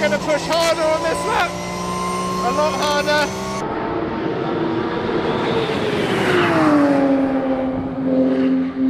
going to push harder on this lap, a lot harder.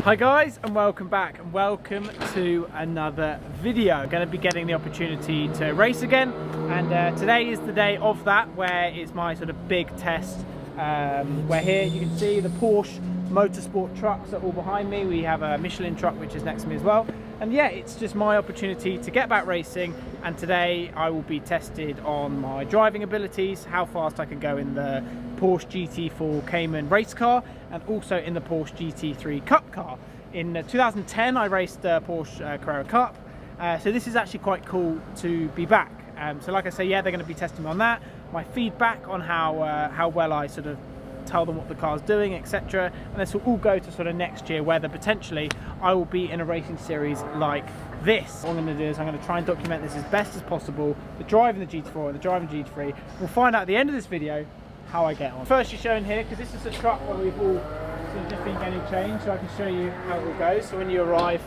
Hi guys, and welcome back, and welcome to another video. I'm going to be getting the opportunity to race again, and today is the day of that, where it's my sort of big test. We're here, you can see the Porsche Motorsport trucks are all behind me. We have a Michelin truck which is next to me as well, and yeah, it's just my opportunity to get back racing. And today I will be tested on my driving abilities, how fast I can go in the Porsche GT4 Cayman race car, and also in the Porsche GT3 Cup car. In 2010 I raced the Porsche Carrera Cup, so this is actually quite cool to be back. So like I say, yeah, they're going to be testing me on that, my feedback on how well I sort of tell them what the car's doing, etc. And this will all go to sort of next year, whether potentially I will be in a racing series like this. What I'm going to do is I'm going to try and document this as best as possible, the driving the GT4 and the driving GT3. We'll find out at the end of this video how I get on. First, you're shown here, because this is a truck where we've all sort of just been getting changed, so I can show you how it all goes. So when you arrive,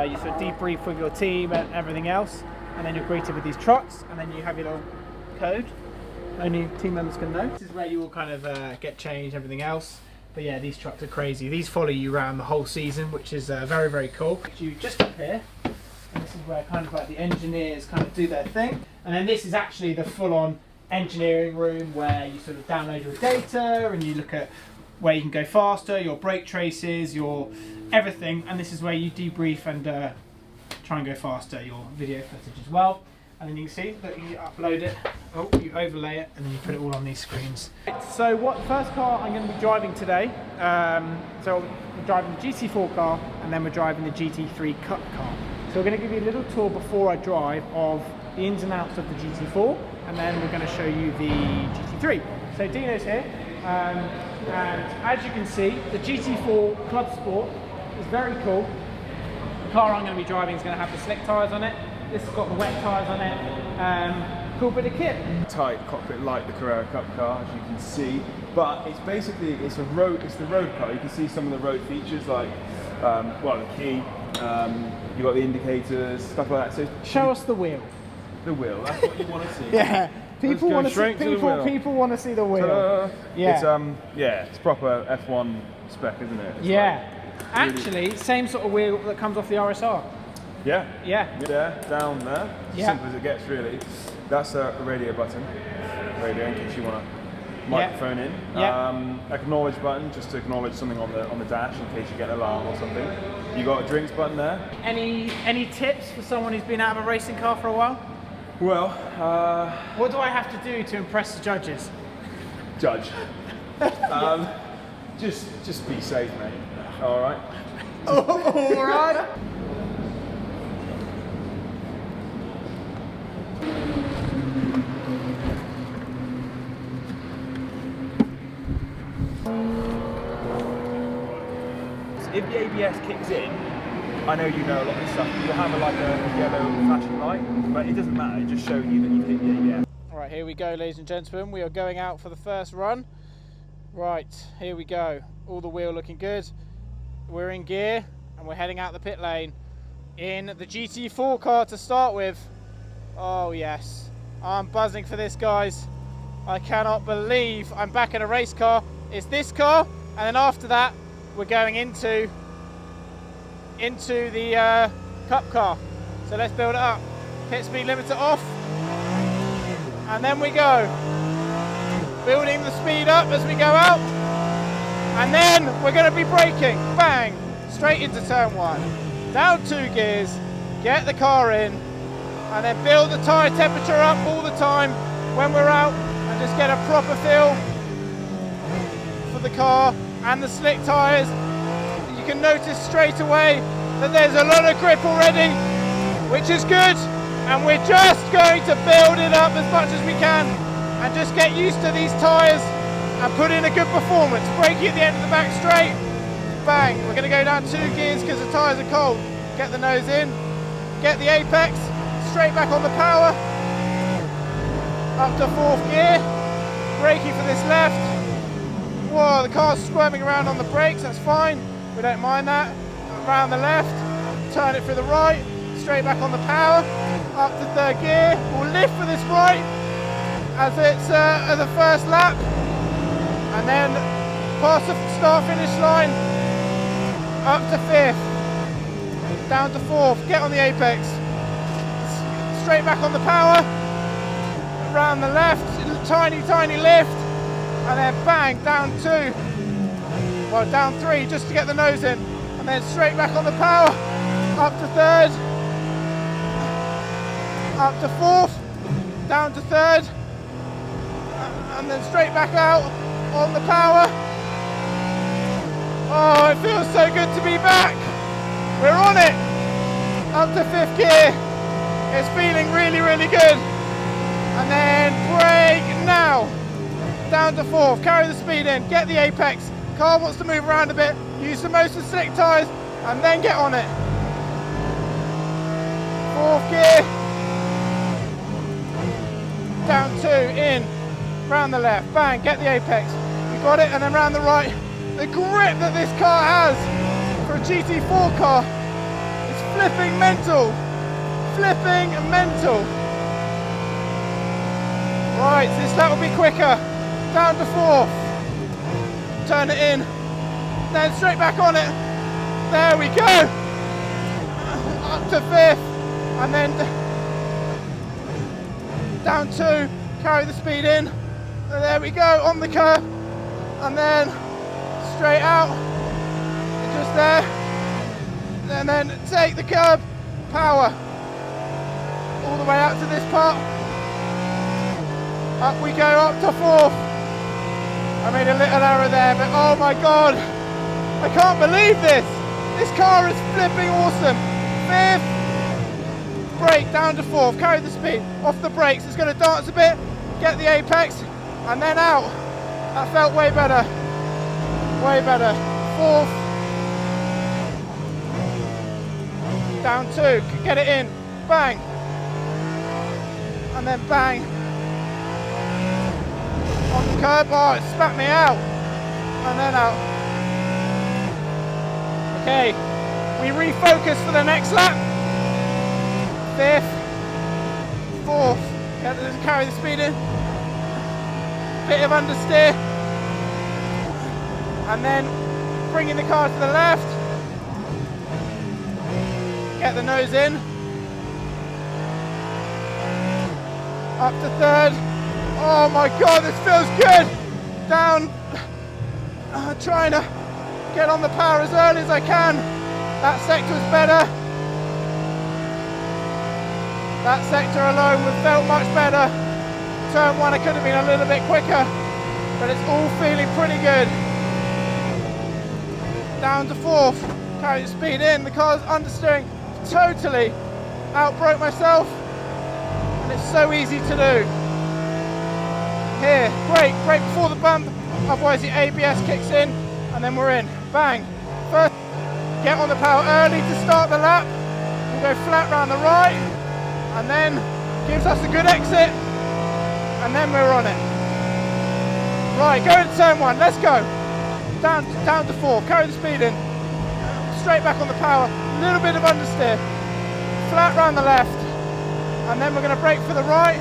you sort of debrief with your team and everything else, and then you're greeted with these trucks, and then you have your little code. Only team members can know. This is where you will kind of get changed, everything else. But yeah, these trucks are crazy. These follow you around the whole season, which is very, very cool. You just up here, and this is where kind of like the engineers kind of do their thing. And then this is actually the full-on engineering room where you sort of download your data and you look at where you can go faster, your brake traces, your everything. And this is where you debrief and try and go faster, your video footage as well. And then you can see that you upload it, you overlay it, and then you put it all on these screens. So what first car I'm going to be driving today, so we're driving the GT4 car, and then we're driving the GT3 Cup car. So we're going to give you a little tour before I drive of the ins and outs of the GT4, and then we're going to show you the GT3. So Dino's here, and as you can see, the GT4 Club Sport is very cool. The car I'm going to be driving is going to have the slick tyres on it. This has got the wet tyres on it. Cool bit of kit. Tight cockpit like the Carrera Cup car, as you can see, but it's basically it's the road car. You can see some of the road features like well, the key. You got the indicators, stuff like that. So show us the wheel. The wheel. That's what you want to see. Yeah. People want to see. People want to see the wheel. Yeah. It's proper F1 spec, isn't it? It's yeah. Like actually, really... same sort of wheel that comes off the RSR. Yeah. Yeah. There, down there. Yeah. Simple as it gets, really. That's a radio button. Radio in case you want a microphone in. Yeah. Acknowledge button, just to acknowledge something on the dash in case you get an alarm or something. You got a drinks button there. Any tips for someone who's been out of a racing car for a while? Well, what do I have to do to impress the judges? Judge. Just be safe, mate. All right. All right. If the ABS kicks in, I know you know a lot of this stuff, you'll have like a yellow flashing light, but it doesn't matter, it's just showing you that you've hit the ABS. Alright, here we go, ladies and gentlemen. We are going out for the first run. Right, here we go. All the wheel looking good. We're in gear, and we're heading out the pit lane in the GT4 car to start with. Oh yes, I'm buzzing for this, guys. I cannot believe I'm back in a race car. It's this car, and then after that, we're going into the Cup car. So let's build it up. Pit speed limiter off, and then we go. Building the speed up as we go out, and then we're going to be braking. Bang! Straight into turn one. Down 2 gears, get the car in, and then build the tyre temperature up all the time when we're out, and just get a proper feel for the car and the slick tyres. You can notice straight away that there's a lot of grip already, which is good, and we're just going to build it up as much as we can and just get used to these tyres and put in a good performance. Braking at the end of the back straight, bang, we're going to go down 2 gears because the tyres are cold. Get the nose in, get the apex, straight back on the power, up to 4th gear, braking for this left. Whoa, the car's squirming around on the brakes, that's fine, we don't mind that. Around the left, turn it for the right, straight back on the power, up to third gear. We'll lift for this right as it's the first lap, and then past the start finish line, up to fifth, down to fourth, get on the apex, straight back on the power, around the left, tiny lift, and then bang, down two, well down three just to get the nose in, and then straight back on the power, up to third, up to fourth, down to third, and then straight back out on the power. Oh, it feels so good to be back. We're on it, up to fifth gear. It's feeling really good. And then brake now, down to fourth, carry the speed in, get the apex. Car wants to move around a bit, use the motor slick tyres, and then get on it. Fourth gear, down two, in, round the left, bang, get the apex. We got it, and then round the right. The grip that this car has for a GT4 car is flipping mental. Flipping mental. Right, this lap will be quicker. Down to fourth. Turn it in. Then straight back on it. There we go. Up to fifth. And then down two. Carry the speed in. And there we go, on the curb. And then straight out. Just there. And then take the curb. Power. All the way out to this part. Up we go, up to fourth. I made a little error there, but oh my god, I can't believe this. This car is flipping awesome. Fifth, brake down to fourth, carry the speed, off the brakes, it's going to dance a bit, get the apex, and then out. That felt way better, way better. Fourth, down two, get it in, bang. And then bang on the curb. Oh, it spat me out, and then out. Okay, we refocus for the next lap. Fifth, fourth, carry the speed in, bit of understeer, and then bringing the car to the left, get the nose in, up to third. Oh my god, this feels good. Down, trying to get on the power as early as I can. That sector's better. That sector alone would felt much better. Turn one, I could have been a little bit quicker, but it's all feeling pretty good. Down to fourth, carry the speed in. The car's understeering totally. Outbroke myself. It's so easy to do. Here, brake before the bump, otherwise the ABS kicks in, and then we're in. Bang. First, get on the power early to start the lap. We'll go flat round the right, and then gives us a good exit, and then we're on it. Right, go into turn one, let's go. Down to fourth, carry the speed in. Straight back on the power, a little bit of understeer. Flat round the left. And then we're going to brake for the right.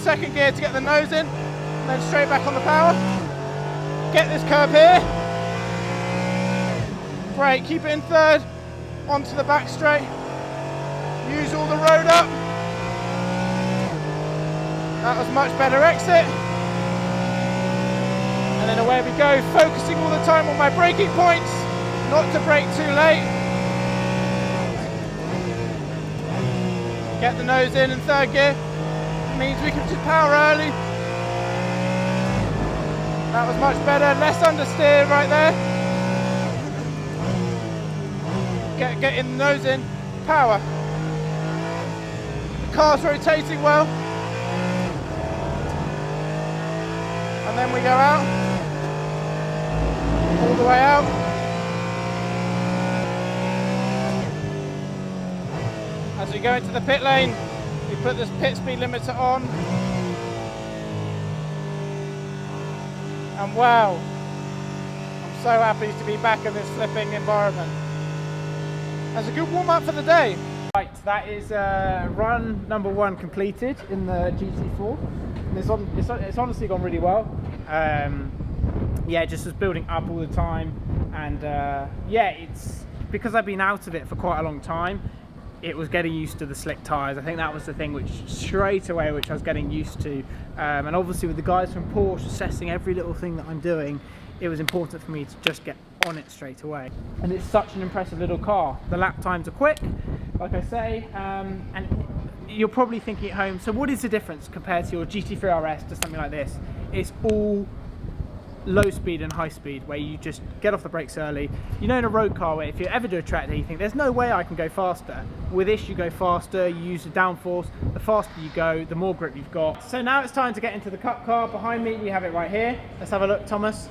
Second gear to get the nose in. And then straight back on the power. Get this curb here. Brake, keep it in third. Onto the back straight. Use all the road up. That was much better exit. And then away we go, focusing all the time on my braking points. Not to brake too late. Get the nose in third gear. It means we can just power early. That was much better, less understeer right there. Getting the nose in, power. The car's rotating well. And then we go out. All the way out. As we go into the pit lane, we put this pit speed limiter on. And wow, I'm so happy to be back in this flipping environment. That's a good warm-up for the day. Right, that is run number 1 completed in the GT4. And it's honestly gone really well. Yeah, it just was building up all the time, and yeah, it's because I've been out of it for quite a long time. It was getting used to the slick tyres. I think that was the thing which straight away I was getting used to, and obviously with the guys from Porsche assessing every little thing that I'm doing, it was important for me to just get on it straight away. And it's such an impressive little car. The lap times are quick, like I say, and you're probably thinking at home, so what is the difference compared to your GT3 RS to something like this? It's all low speed and high speed, where you just get off the brakes early. You know, in a road car, where if you ever do a track day, you think there's no way I can go faster. With this, you go faster, you use the downforce. The faster you go, the more grip you've got. So now it's time to get into the Cup car. Behind me, we have it right here. Let's have a look, Thomas,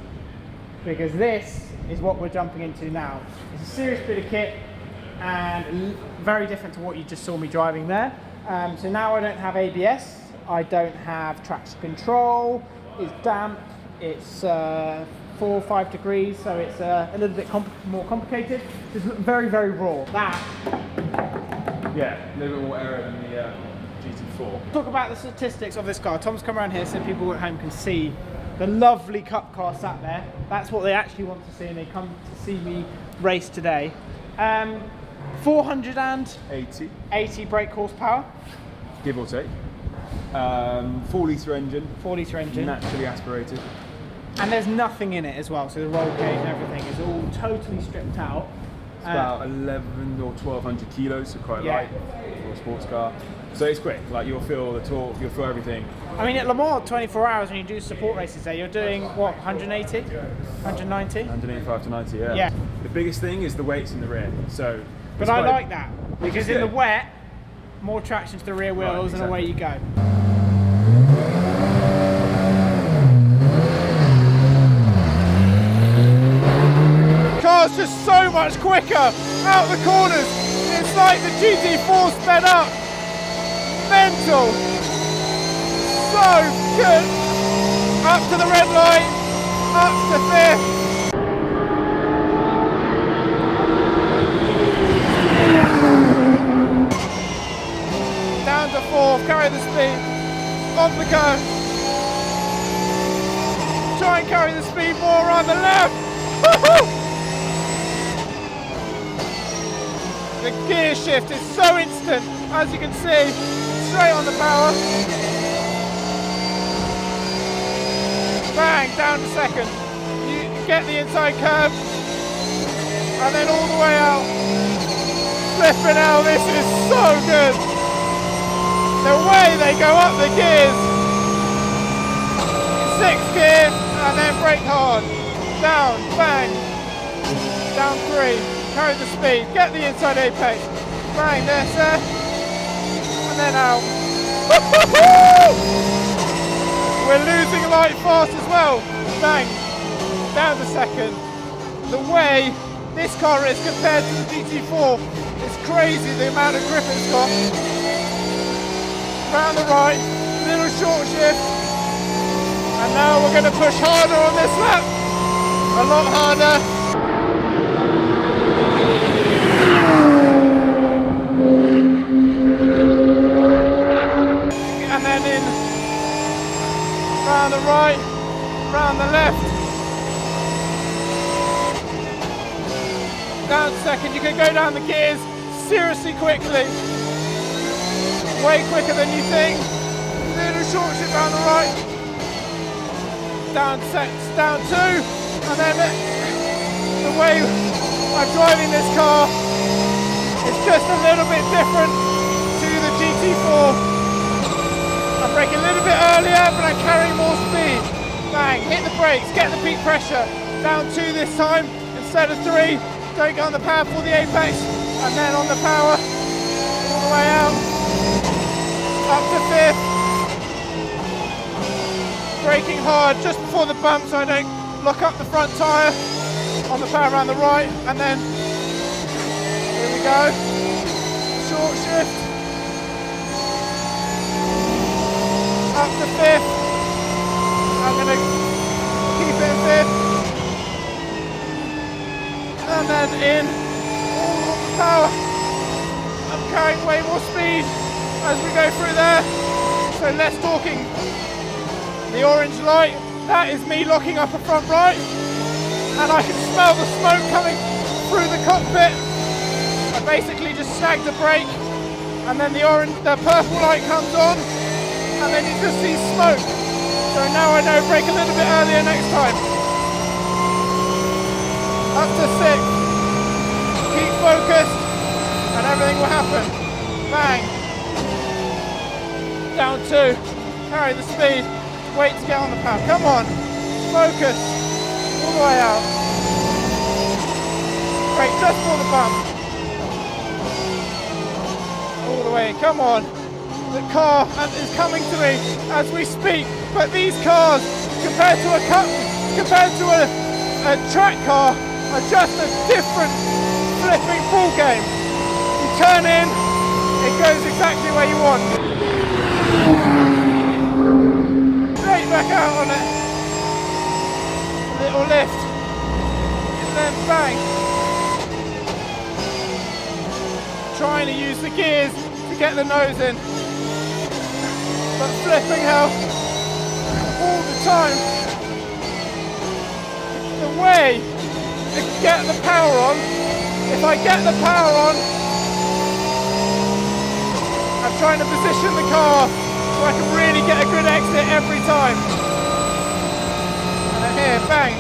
because this is what we're jumping into now. It's a serious bit of kit and very different to what you just saw me driving there. So now I don't have ABS, I don't have traction control, it's damp. It's 4 or 5 degrees, so it's a little bit more complicated. It's very, very raw. Yeah, a little bit more aero than the GT4. Talk about the statistics of this car. Tom's come around here so people at home can see the lovely Cup car sat there. That's what they actually want to see, and they come to see me race today. 480 brake horsepower. Give or take. 4-litre engine. 4-litre engine. Naturally aspirated. And there's nothing in it as well, so the roll cage and everything is all totally stripped out. It's about 11 or 1200 kilos, so quite light for a sports car. So it's quick, like you'll feel the torque, you'll feel everything. I mean, at Le Mans 24 hours when you do support races there, you're doing what, 180? 190? 185 to 90, yeah. Yeah. The biggest thing is the weights in the rear. So, but I like that, because in the wet, more traction to the rear wheels, and away you go. Car's just so much quicker out the corners. It's like the GT4 sped up. Mental. So good. Up to the red light. Up to 5th. Down to 4th. Carry the speed. On the curve. Try and carry the speed more on the left. The gear shift is so instant, as you can see, straight on the power. Bang, down to 2nd. You get the inside curve, and then all the way out. Flipping out, this is so good. The way they go up the gears. 6th gear, and then brake hard. Down, bang, down 3. Carry the speed, get the inside apex, bang, there, sir, and then out. We're losing light fast as well, bang, down to 2nd. The way this car is compared to the GT4, it's crazy the amount of grip it's got. Round the right, little short shift, and now we're going to push harder on this lap, a lot harder. And then in, round the right, round the left, down to 2nd. You can go down the gears seriously quickly, way quicker than you think. Little short shift round the right, down 2, and then the way I'm driving this car is just a little bit different to the GT4. I'm braking a little bit earlier, but I'm carrying more speed. Bang, hit the brakes, get the peak pressure. Down 2 this time, instead of 3. Don't go on the power for the apex, and then on the power, all the way out. Up to 5th. Braking hard just before the bump so I don't lock up the front tyre. On the power around the right, and then, here we go. Short shift. Up to 5th. I'm going to keep it in 5th. And then in, all on the power. as we go through there. So less talking. The orange light, that is me locking up a front right, and I can smell the smoke coming through the cockpit. I basically just snagged the brake, and then the purple light comes on, and then you just see smoke. So now I know brake a little bit earlier next time. Up to 6. Keep focused, and everything will happen. Bang. Down 2. Carry the speed. Wait to get on the power. Come on. Focus. All the way out. Brake just for the bump. All the way. Come on. The car is coming to me as we speak. But these cars, compared to a track car, are just a different flipping ball game. You turn in, it goes exactly where you want. Straight back out on it. Little lift. And then bang. Trying to use the gears to get the nose in. But flipping hell, all the time. The way to get the power on. If I get the power on, I'm trying to position the car so I can really get a good exit every time. And then here, bang.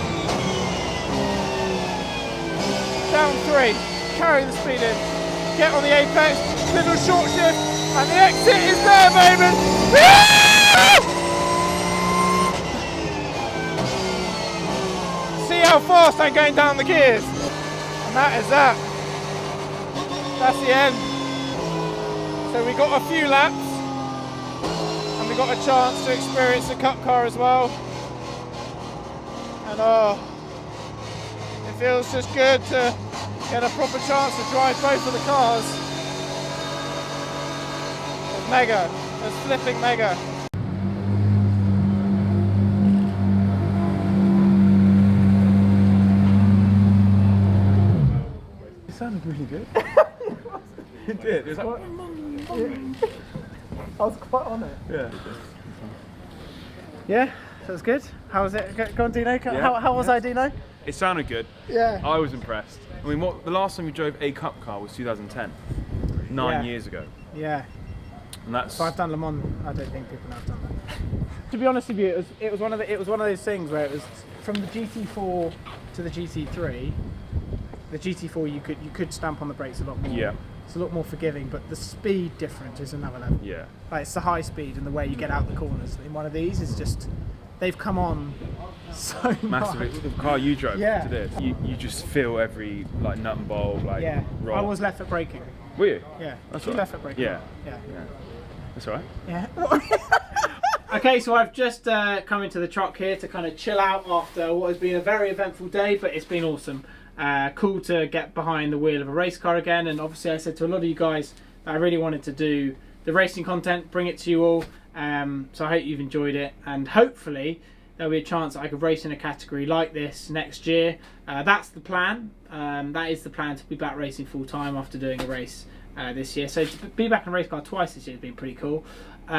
Down 3, carry the speed in. Get on the apex, little short shift, and the exit is there, baby! See how fast I'm going down the gears? And that is that. That's the end. So we got a few laps, and we got a chance to experience the Cup car as well. And it feels just good to get a proper chance to drive both of the cars. It's mega. It's flipping mega. It sounded really good. It did. It was like, I was quite on it. yeah. Yeah, that was good. How was it? Go on, Dino. How was I, Dino? It sounded good. Yeah. I was impressed. I mean, the last time we drove a Cup car was 2010, 9 years ago. Yeah. And that's. So I've done Le Mans. I don't think people have done that. To be honest with you, it was one of those things where it was from the GT4 to the GT3. The GT4 you could stamp on the brakes a lot more. Yeah. It's a lot more forgiving, but the speed difference is another level. Yeah. Like it's the high speed and the way you get out the corners. In one of these is just, they've come on so Massively. much. The car you drove Yeah. to this, you just feel every like nut and bolt, like roll. I was left foot braking. Were you? Yeah. That's You all right. left foot braking. Yeah. Yeah. Yeah. That's all right. Yeah. Okay, so I've just come into the truck here to kind of chill out after what has been a very eventful day, but it's been awesome. Cool to get behind the wheel of a race car again, and obviously I said to a lot of you guys that I really wanted to do the racing content, bring it to you all, so I hope you've enjoyed it, and hopefully there'll be a chance that I could race in a category like this next year. That's the plan. That is the plan, to be back racing full time after doing a race this year. So to be back in a race car twice this year has been pretty cool. So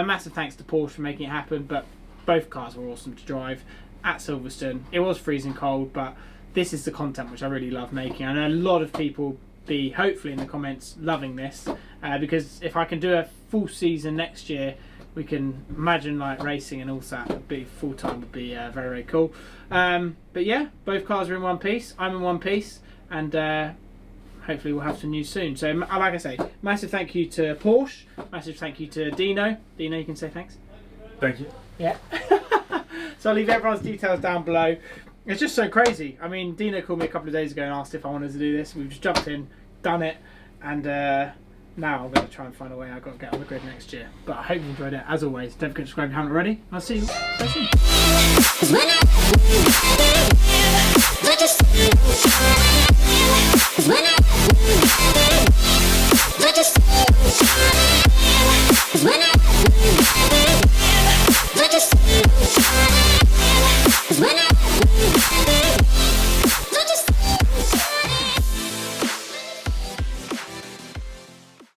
a massive thanks to Porsche for making it happen, but both cars were awesome to drive at Silverstone. It was freezing cold, but this is the content which I really love making. I know a lot of people be hopefully in the comments loving this, because if I can do a full season next year, we can imagine like racing and all that would be full time, would be very, very cool. But yeah, both cars are in one piece. I'm in one piece, and hopefully we'll have some news soon. So like I say, massive thank you to Porsche, massive thank you to Dino. Dino, you can say thanks. Thank you. Yeah. So I'll leave everyone's details down below. It's just so crazy. I mean, Dino called me a couple of days ago and asked if I wanted to do this. We've just jumped in, done it, and now I'm going to try and find a way I've got to get on the grid next year. But I hope you enjoyed it. As always, don't forget to subscribe if you haven't already. I'll see you very soon.